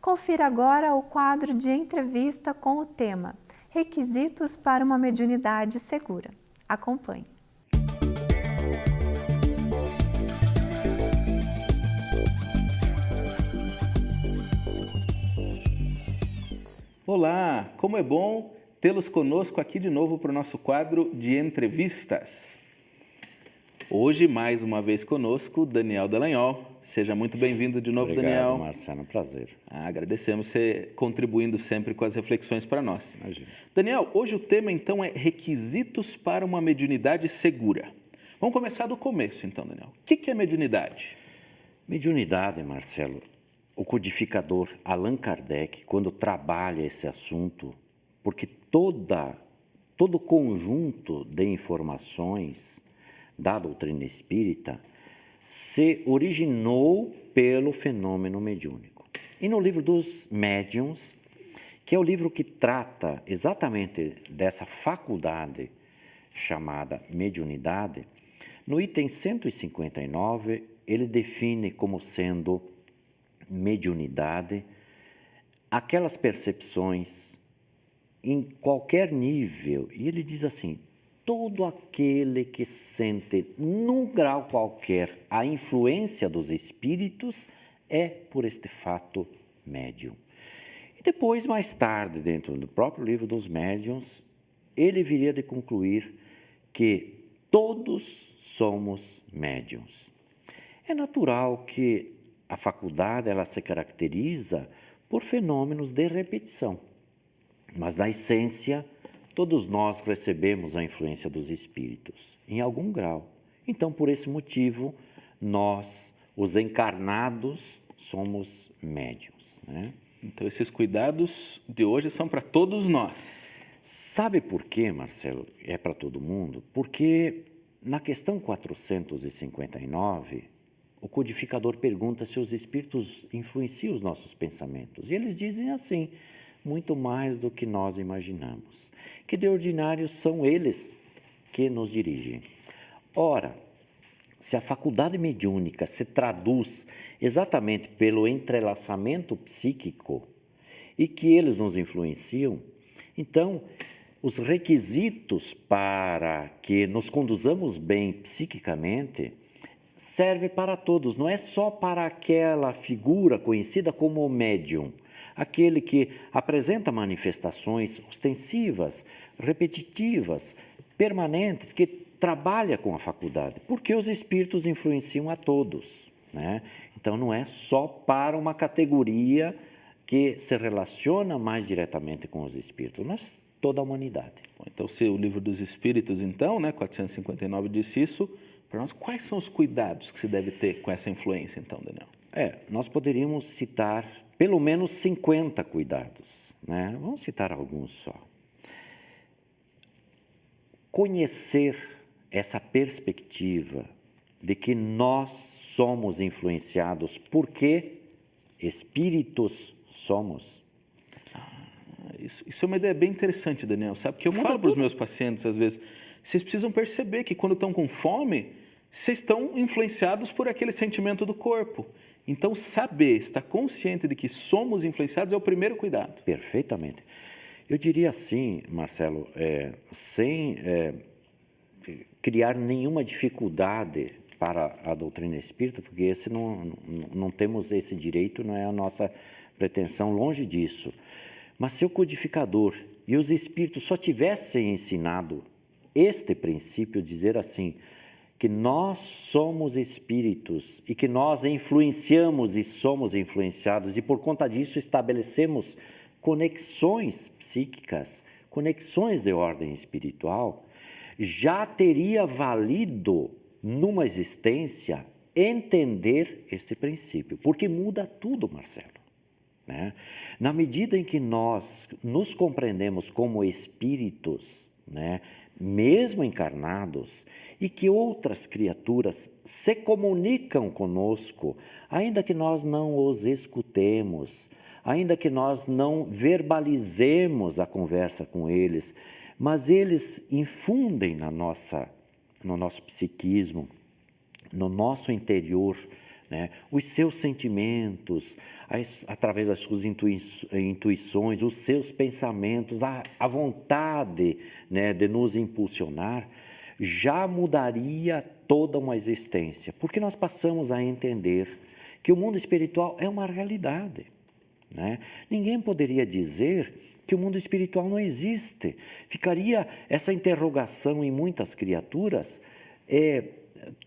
Confira agora o quadro de entrevista com o tema Requisitos para uma mediunidade segura. Acompanhe. Olá, como é bom tê-los conosco aqui de novo para o nosso quadro de entrevistas. Hoje, mais uma vez conosco, Daniel Dallagnol. Seja muito bem-vindo de novo, Obrigado, Daniel. Marcelo, é um prazer. Agradecemos você contribuindo sempre com as reflexões para nós. Imagina. Daniel, hoje o tema então é requisitos para uma mediunidade segura. Vamos começar do começo então, Daniel. O que é mediunidade? Mediunidade, Marcelo, o codificador Allan Kardec, quando trabalha esse assunto, porque todo conjunto de informações da doutrina espírita se originou pelo fenômeno mediúnico. E no livro dos médiuns, que é o livro que trata exatamente dessa faculdade chamada mediunidade, no item 159, ele define como sendo mediunidade aquelas percepções em qualquer nível, e ele diz assim: todo aquele que sente num grau qualquer a influência dos espíritos é por este fato médium. E depois, mais tarde, dentro do próprio livro dos médiuns, ele viria de concluir que todos somos médiuns. É natural que a faculdade ela se caracteriza por fenômenos de repetição, mas na essência todos nós recebemos a influência dos espíritos, em algum grau. Então, por esse motivo, nós, os encarnados, somos médiuns, né? Então, esses cuidados de hoje são para todos nós. Sabe por quê, Marcelo? É para todo mundo? Porque na questão 459, o codificador pergunta se os espíritos influenciam os nossos pensamentos. E eles dizem assim: muito mais do que nós imaginamos, que de ordinário são eles que nos dirigem. Ora, se a faculdade mediúnica se traduz exatamente pelo entrelaçamento psíquico e que eles nos influenciam, então os requisitos para que nos conduzamos bem psiquicamente serve para todos, não é só para aquela figura conhecida como o médium, aquele que apresenta manifestações ostensivas, repetitivas, permanentes, que trabalha com a faculdade, porque os espíritos influenciam a todos, né? Então não é só para uma categoria que se relaciona mais diretamente com os espíritos, mas toda a humanidade. Então, se o livro dos Espíritos, então, 459 disse isso, para nós, quais são os cuidados que se deve ter com essa influência, então, Daniel? Nós poderíamos citar pelo menos 50 cuidados, né? Vamos citar alguns só. Conhecer essa perspectiva de que nós somos influenciados porque espíritos somos. Isso é uma ideia bem interessante, Daniel, sabe? Porque eu falo para os meus pacientes, às vezes, vocês precisam perceber que quando estão com fome, vocês estão influenciados por aquele sentimento do corpo. Então, saber, estar consciente de que somos influenciados é o primeiro cuidado. Perfeitamente. Eu diria assim, Marcelo, sem criar nenhuma dificuldade para a doutrina espírita, porque esse não temos esse direito, não é a nossa pretensão, longe disso. Mas se o codificador e os espíritos só tivessem ensinado este princípio, dizer assim, que nós somos espíritos e que nós influenciamos e somos influenciados e por conta disso estabelecemos conexões psíquicas, conexões de ordem espiritual, já teria valido numa existência entender este princípio, porque muda tudo, Marcelo, né? Na medida em que nós nos compreendemos como espíritos, né, mesmo encarnados, e que outras criaturas se comunicam conosco, ainda que nós não os escutemos, ainda que nós não verbalizemos a conversa com eles, mas eles infundem no nosso psiquismo, no nosso interior, né? Os seus sentimentos, através das suas intuições, os seus pensamentos, a vontade, né, de nos impulsionar, já mudaria toda uma existência, porque nós passamos a entender que o mundo espiritual é uma realidade, né? Ninguém poderia dizer que o mundo espiritual não existe. Ficaria essa interrogação em muitas criaturas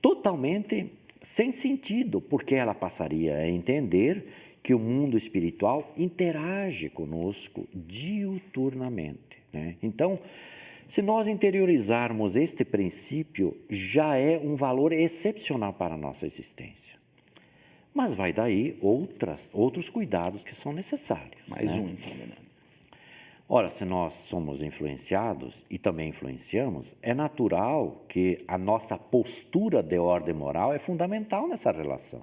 totalmente sem sentido, porque ela passaria a entender que o mundo espiritual interage conosco diuturnamente, né? Então, se nós interiorizarmos este princípio, já é um valor excepcional para a nossa existência. Mas vai daí outros cuidados que são necessários. Mais né? um, então, Daniel. Ora, se nós somos influenciados e também influenciamos, é natural que a nossa postura de ordem moral é fundamental nessa relação,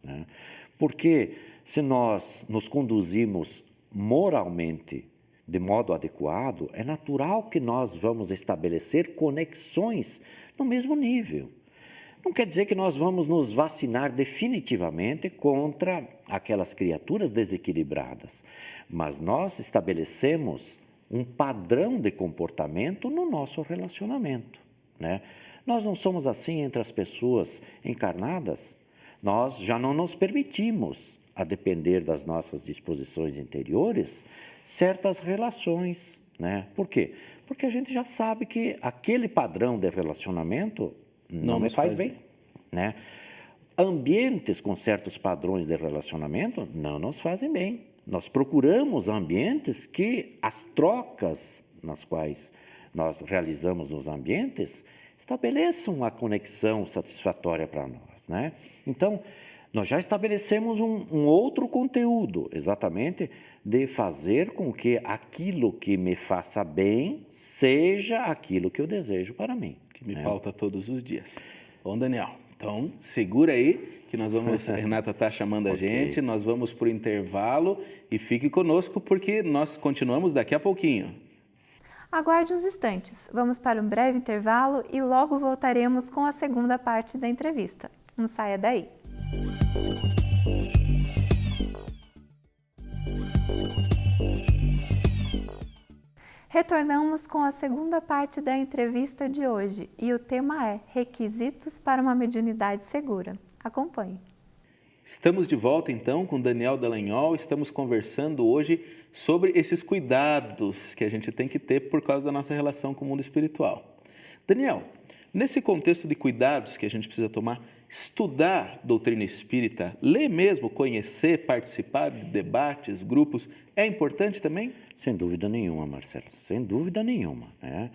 né? Porque se nós nos conduzimos moralmente de modo adequado, é natural que nós vamos estabelecer conexões no mesmo nível. Não quer dizer que nós vamos nos vacinar definitivamente contra aquelas criaturas desequilibradas, mas nós estabelecemos um padrão de comportamento no nosso relacionamento, né? Nós não somos assim entre as pessoas encarnadas, nós já não nos permitimos, a depender das nossas disposições interiores, certas relações, né? Por quê? Porque a gente já sabe que aquele padrão de relacionamento não me faz bem, né? Ambientes com certos padrões de relacionamento não nos fazem bem. Nós procuramos ambientes que as trocas nas quais nós realizamos nos ambientes estabeleçam uma conexão satisfatória para nós, né? Então, nós já estabelecemos um outro conteúdo, exatamente, de fazer com que aquilo que me faça bem seja aquilo que eu desejo para mim. Que me pauta todos os dias. Bom, Daniel, então segura aí que nós vamos, a Renata está chamando a gente, nós vamos para o intervalo e fique conosco porque nós continuamos daqui a pouquinho. Aguarde uns instantes, vamos para um breve intervalo e logo voltaremos com a segunda parte da entrevista. Não saia daí. Retornamos com a segunda parte da entrevista de hoje e o tema é Requisitos para uma mediunidade segura. Acompanhe. Estamos de volta então com Daniel Dallagnol, estamos conversando hoje sobre esses cuidados que a gente tem que ter por causa da nossa relação com o mundo espiritual. Daniel, nesse contexto de cuidados que a gente precisa tomar, estudar doutrina espírita, ler mesmo, conhecer, participar de debates, grupos, é importante também? Sem dúvida nenhuma, Marcelo, sem dúvida nenhuma, né?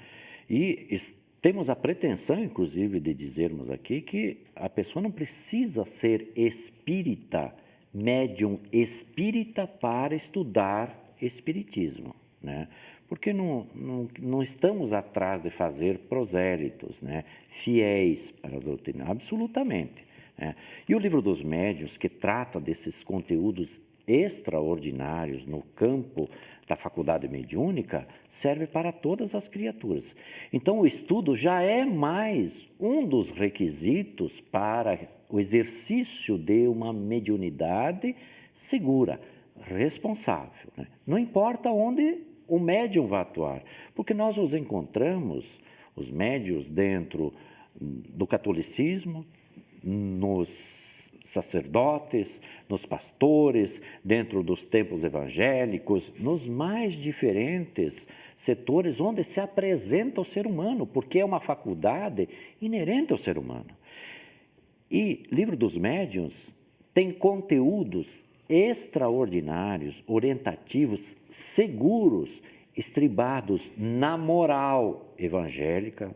E temos a pretensão, inclusive, de dizermos aqui que a pessoa não precisa ser espírita, médium espírita para estudar espiritismo, né? Porque não estamos atrás de fazer prosélitos, né, fiéis para a doutrina, absolutamente, né? E o Livro dos Médiuns, que trata desses conteúdos extraordinários no campo da faculdade mediúnica, serve para todas as criaturas. Então, o estudo já é mais um dos requisitos para o exercício de uma mediunidade segura, responsável, né? Não importa onde o médium vai atuar, porque nós os encontramos, os médiuns, dentro do catolicismo, nos sacerdotes, nos pastores, dentro dos templos evangélicos, nos mais diferentes setores onde se apresenta o ser humano, porque é uma faculdade inerente ao ser humano. E Livro dos Médiuns tem conteúdos extraordinários, orientativos, seguros, estribados na moral evangélica,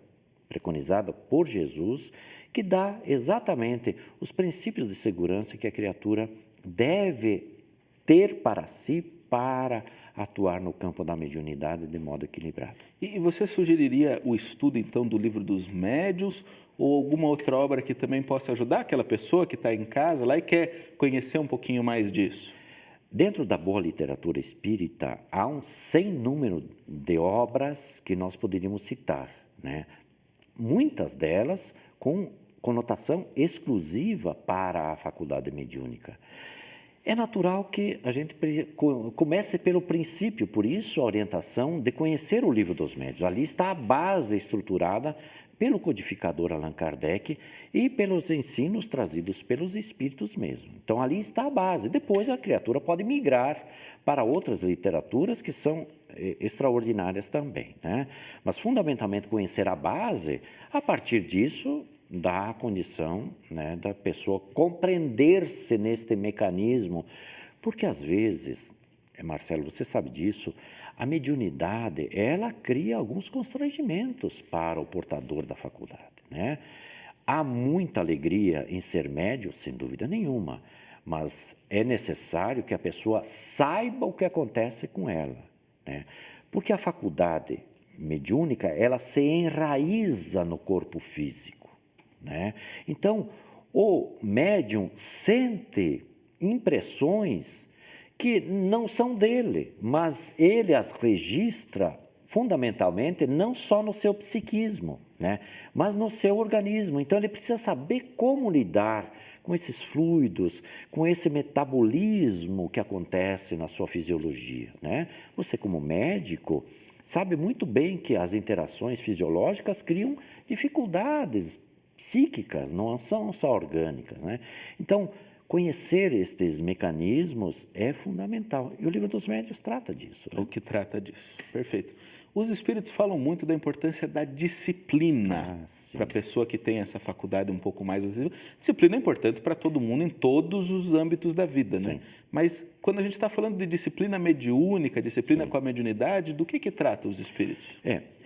preconizada por Jesus, que dá exatamente os princípios de segurança que a criatura deve ter para si para atuar no campo da mediunidade de modo equilibrado. E você sugeriria o estudo, então, do Livro dos Médiuns ou alguma outra obra que também possa ajudar aquela pessoa que está em casa lá e quer conhecer um pouquinho mais disso? Dentro da boa literatura espírita, há um sem número de obras que nós poderíamos citar, né? Muitas delas com conotação exclusiva para a faculdade mediúnica. É natural que a gente comece pelo princípio, por isso a orientação de conhecer o Livro dos Médiuns. Ali está a base estruturada pelo codificador Allan Kardec e pelos ensinos trazidos pelos espíritos mesmo. Então, ali está a base. Depois, a criatura pode migrar para outras literaturas que são extraordinárias também, né? Mas, fundamentalmente, conhecer a base, a partir disso, dá a condição, né, da pessoa compreender-se neste mecanismo. Porque, às vezes, Marcelo, você sabe disso, a mediunidade, ela cria alguns constrangimentos para o portador da faculdade, né? Há muita alegria em ser médium, sem dúvida nenhuma, mas é necessário que a pessoa saiba o que acontece com ela, né? Porque a faculdade mediúnica, ela se enraiza no corpo físico, né? Então, o médium sente impressões que não são dele, mas ele as registra fundamentalmente não só no seu psiquismo, né, mas no seu organismo. Então, ele precisa saber como lidar com esses fluidos, com esse metabolismo que acontece na sua fisiologia, né? Você, como médico, sabe muito bem que as interações fisiológicas criam dificuldades psíquicas, não são só orgânicas, né? Então, conhecer estes mecanismos é fundamental. E o Livro dos Médiuns trata disso, né? O que trata disso. Perfeito. Os espíritos falam muito da importância da disciplina para a pessoa que tem essa faculdade um pouco mais visível. Disciplina é importante para todo mundo em todos os âmbitos da vida, né? Mas quando a gente está falando de disciplina mediúnica, disciplina com a mediunidade, do que trata os espíritos?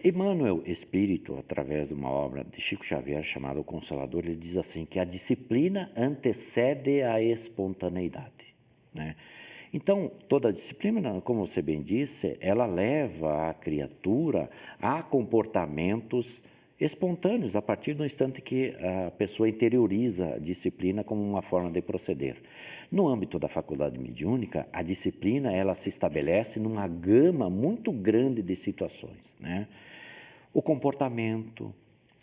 Emmanuel Espírito, através de uma obra de Chico Xavier chamada O Consolador, ele diz assim que a disciplina antecede a espontaneidade, né? Então, toda disciplina, como você bem disse, ela leva a criatura a comportamentos espontâneos a partir do instante que a pessoa interioriza a disciplina como uma forma de proceder. No âmbito da faculdade mediúnica, a disciplina ela se estabelece numa gama muito grande de situações, né? O comportamento,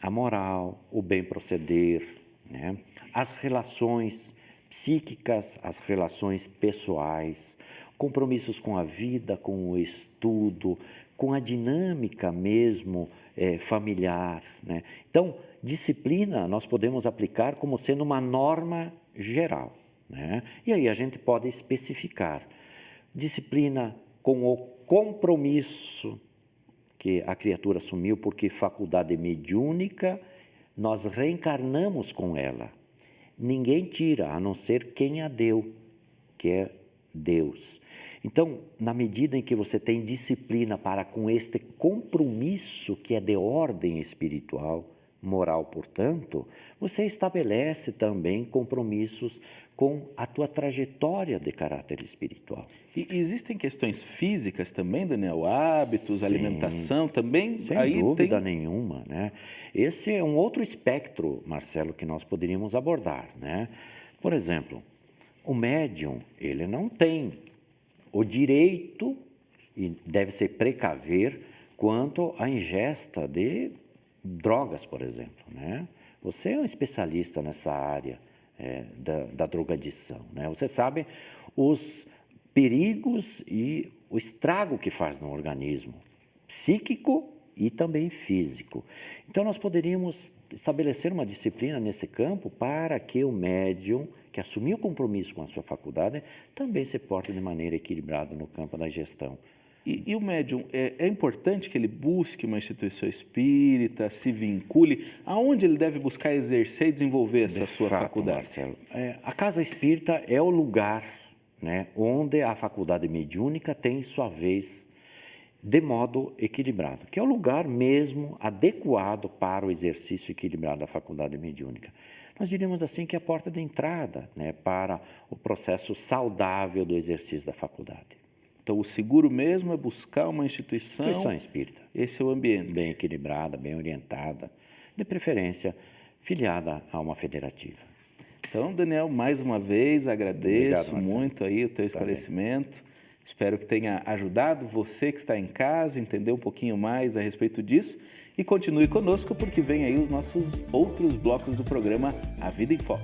a moral, o bem proceder, né? As relações psíquicas, as relações pessoais, compromissos com a vida, com o estudo, com a dinâmica mesmo familiar, né? Então, disciplina nós podemos aplicar como sendo uma norma geral, né? E aí a gente pode especificar. Disciplina com o compromisso que a criatura assumiu, porque faculdade mediúnica, nós reencarnamos com ela. Ninguém tira, a não ser quem a deu, que é Deus. Então, na medida em que você tem disciplina para com este compromisso que é de ordem espiritual, moral, portanto, você estabelece também compromissos com a tua trajetória de caráter espiritual. E existem questões físicas também, Daniel? Hábitos, alimentação também? Sem dúvida nenhuma, né? Esse é um outro espectro, Marcelo, que nós poderíamos abordar, né? Por exemplo, o médium, ele não tem o direito, e deve se precaver, quanto à ingesta de drogas, por exemplo, né? Você é um especialista nessa área da drogadição, né? Você sabe os perigos e o estrago que faz no organismo psíquico e também físico. Então, nós poderíamos estabelecer uma disciplina nesse campo para que o médium que assumiu o compromisso com a sua faculdade também se porte de maneira equilibrada no campo da gestão. E o médium, é importante que ele busque uma instituição espírita, se vincule? Aonde ele deve buscar exercer e desenvolver essa sua faculdade? Marcelo, a casa espírita é o lugar, né, onde a faculdade mediúnica tem sua vez de modo equilibrado, que é o lugar mesmo adequado para o exercício equilibrado da faculdade mediúnica. Nós diríamos assim que é a porta de entrada, né, para o processo saudável do exercício da faculdade. Então, o seguro mesmo é buscar uma instituição espírita. Esse é o ambiente. Bem equilibrada, bem orientada, de preferência filiada a uma federativa. Então, Daniel, mais uma vez agradeço muito aí o teu esclarecimento. Espero que tenha ajudado você que está em casa a entender um pouquinho mais a respeito disso. E continue conosco porque vem aí os nossos outros blocos do programa A Vida em Foco.